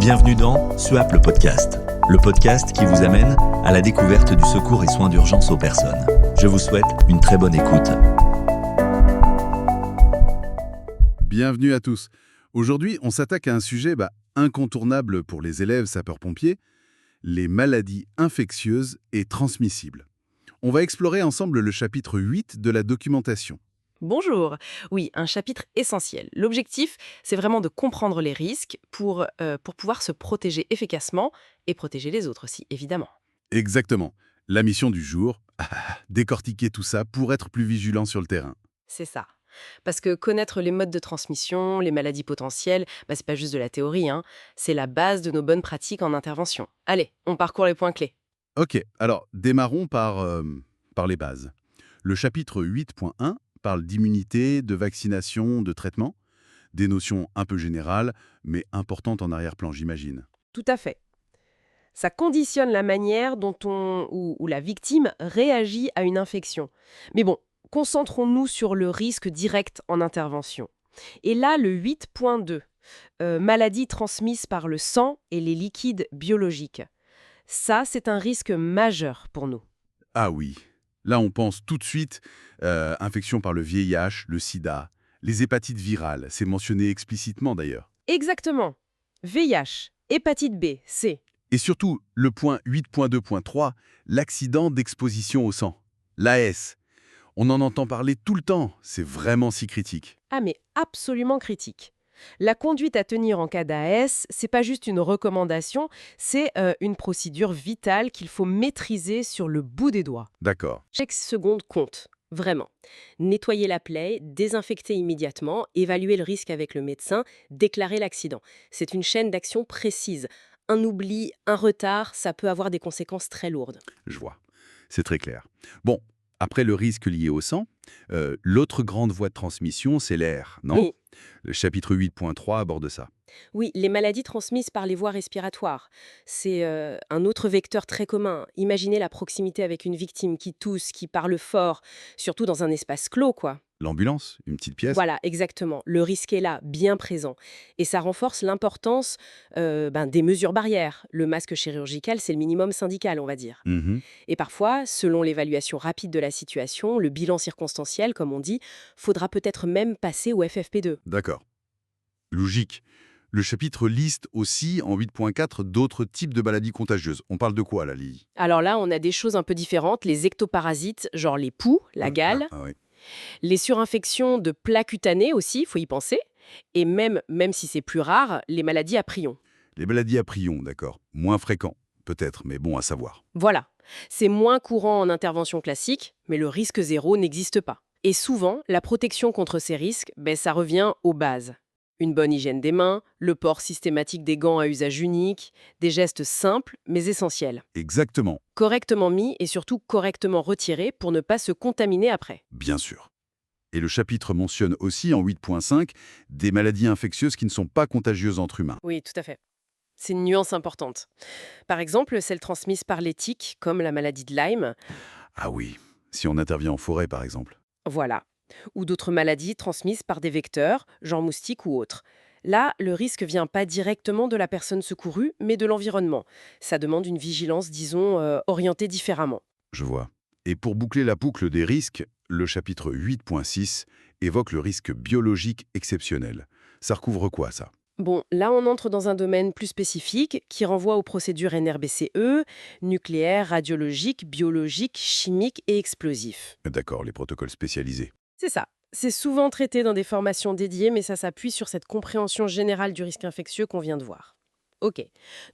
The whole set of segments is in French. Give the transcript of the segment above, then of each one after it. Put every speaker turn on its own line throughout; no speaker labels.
Bienvenue dans SUAP le podcast qui vous amène à la découverte du secours et soins d'urgence aux personnes. Je vous souhaite une très bonne écoute.
Bienvenue à tous. Aujourd'hui, on s'attaque à un sujet incontournable pour les élèves sapeurs-pompiers, les maladies infectieuses et transmissibles. On va explorer ensemble le chapitre 8 de la documentation.
Bonjour. Oui, un chapitre essentiel. L'objectif, c'est vraiment de comprendre les risques pour pouvoir se protéger efficacement et protéger les autres aussi, évidemment.
Exactement. La mission du jour, décortiquer tout ça pour être plus vigilant sur le terrain.
C'est ça. Parce que connaître les modes de transmission, les maladies potentielles, c'est pas juste de la théorie, hein. C'est la base de nos bonnes pratiques en intervention. Allez, on parcourt les points clés.
Ok, alors démarrons par les bases. Le chapitre 8.1 parle d'immunité, de vaccination, de traitement. Des notions un peu générales, mais importantes en arrière-plan, j'imagine.
Tout à fait. Ça conditionne la manière dont ou la victime réagit à une infection. Mais bon, concentrons-nous sur le risque direct en intervention. Et là, le 8.2, maladies transmises par le sang et les liquides biologiques. Ça, c'est un risque majeur pour nous.
Ah oui, là on pense tout de suite infection par le VIH, le sida, les hépatites virales, c'est mentionné explicitement d'ailleurs.
Exactement. VIH, hépatite B, C.
Et surtout, le point 8.2.3, l'accident d'exposition au sang, l'AS. On en entend parler tout le temps, c'est vraiment si critique.
Ah mais absolument critique. La conduite à tenir en cas d'AS, c'est pas juste une recommandation, c'est une procédure vitale qu'il faut maîtriser sur le bout des doigts.
D'accord.
Chaque seconde compte, vraiment. Nettoyer la plaie, désinfecter immédiatement, évaluer le risque avec le médecin, déclarer l'accident. C'est une chaîne d'action précise. Un oubli, un retard, ça peut avoir des conséquences très lourdes.
Je vois, c'est très clair. Bon, après le risque lié au sang, l'autre grande voie de transmission, c'est l'air, non?
Oui.
Le chapitre 8.3 aborde ça.
Oui, les maladies transmises par les voies respiratoires. C'est un autre vecteur très commun. Imaginez la proximité avec une victime qui tousse, qui parle fort, surtout dans un espace clos, quoi.
L'ambulance, une petite pièce.
Voilà, exactement. Le risque est là, bien présent. Et ça renforce l'importance des mesures barrières. Le masque chirurgical, c'est le minimum syndical, on va dire.
Mhm.
Et parfois, selon l'évaluation rapide de la situation, le bilan circonstanciel, comme on dit, faudra peut-être même passer au FFP2.
D'accord. Logique. Le chapitre liste aussi, en 8.4, d'autres types de maladies contagieuses. On parle de quoi, là, Lily?
Alors là, on a des choses un peu différentes. Les ectoparasites, genre les poux, la gale.
Ah oui.
Les surinfections de plats cutanés aussi, il faut y penser. Et même si c'est plus rare, les maladies à prions.
Les maladies à prions, d'accord. Moins fréquents, peut-être, mais bon à savoir.
Voilà. C'est moins courant en intervention classique, mais le risque zéro n'existe pas. Et souvent, la protection contre ces risques, ça revient aux bases. Une bonne hygiène des mains, le port systématique des gants à usage unique, des gestes simples mais essentiels.
Exactement,
Correctement mis et surtout correctement retirés pour ne pas se contaminer après.
bien sûr. Et le chapitre mentionne aussi, en 8.5, des maladies infectieuses qui ne sont pas contagieuses entre humains.
Oui, tout à fait. C'est une nuance importante. Par exemple, celles transmises par les tiques, comme la maladie de Lyme,
Ah oui, si on intervient en forêt, par exemple.
voilà. Ou d'autres maladies transmises par des vecteurs, genre moustiques ou autres. Là, le risque vient pas directement de la personne secourue, mais de l'environnement. Ça demande une vigilance, disons, orientée différemment.
Je vois. Et pour boucler la boucle des risques, le chapitre 8.6 évoque le risque biologique exceptionnel. Ça recouvre quoi, ça?
Bon, là on entre dans un domaine plus spécifique qui renvoie aux procédures NRBCE, nucléaires, radiologiques, biologiques, chimiques et explosifs.
D'accord, les protocoles spécialisés.
C'est ça. C'est souvent traité dans des formations dédiées, mais ça s'appuie sur cette compréhension générale du risque infectieux qu'on vient de voir. Ok,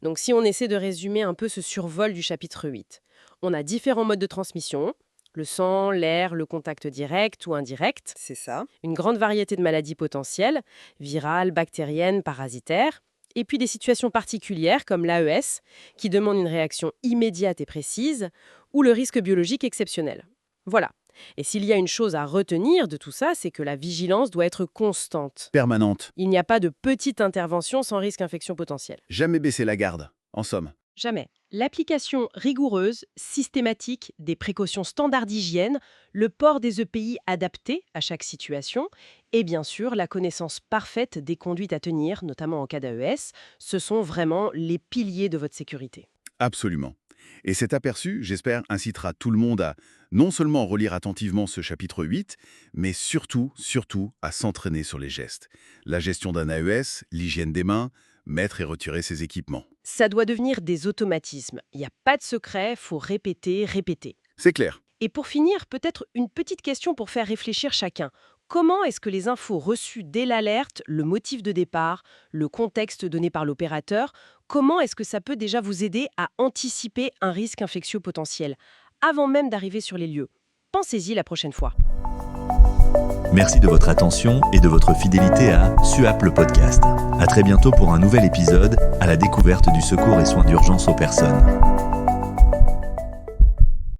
donc si on essaie de résumer un peu ce survol du chapitre 8, on a différents modes de transmission, le sang, l'air, le contact direct ou indirect.
C'est ça.
Une grande variété de maladies potentielles, virales, bactériennes, parasitaires, et puis des situations particulières comme l'AES, qui demandent une réaction immédiate et précise, ou le risque biologique exceptionnel. Voilà. Et s'il y a une chose à retenir de tout ça, c'est que la vigilance doit être constante.
Permanente.
Il n'y a pas de petite intervention sans risque d'infection potentielle.
Jamais baisser la garde, en somme.
Jamais. L'application rigoureuse, systématique des précautions standards d'hygiène, le port des EPI adaptés à chaque situation et bien sûr la connaissance parfaite des conduites à tenir, notamment en cas d'AES, ce sont vraiment les piliers de votre sécurité.
Absolument. Et cet aperçu, j'espère, incitera tout le monde à non seulement relire attentivement ce chapitre 8, mais surtout à s'entraîner sur les gestes. La gestion d'un AES, l'hygiène des mains, mettre et retirer ses équipements.
Ça doit devenir des automatismes. Il n'y a pas de secret, faut répéter, répéter.
C'est clair.
Et pour finir, peut-être une petite question pour faire réfléchir chacun. Comment est-ce que les infos reçues dès l'alerte, le motif de départ, le contexte donné par l'opérateur, comment est-ce que ça peut déjà vous aider à anticiper un risque infectieux potentiel, avant même d'arriver sur les lieux? Pensez-y la prochaine fois.
Merci de votre attention et de votre fidélité à SUAP le podcast. À très bientôt pour un nouvel épisode à la découverte du secours et soins d'urgence aux personnes.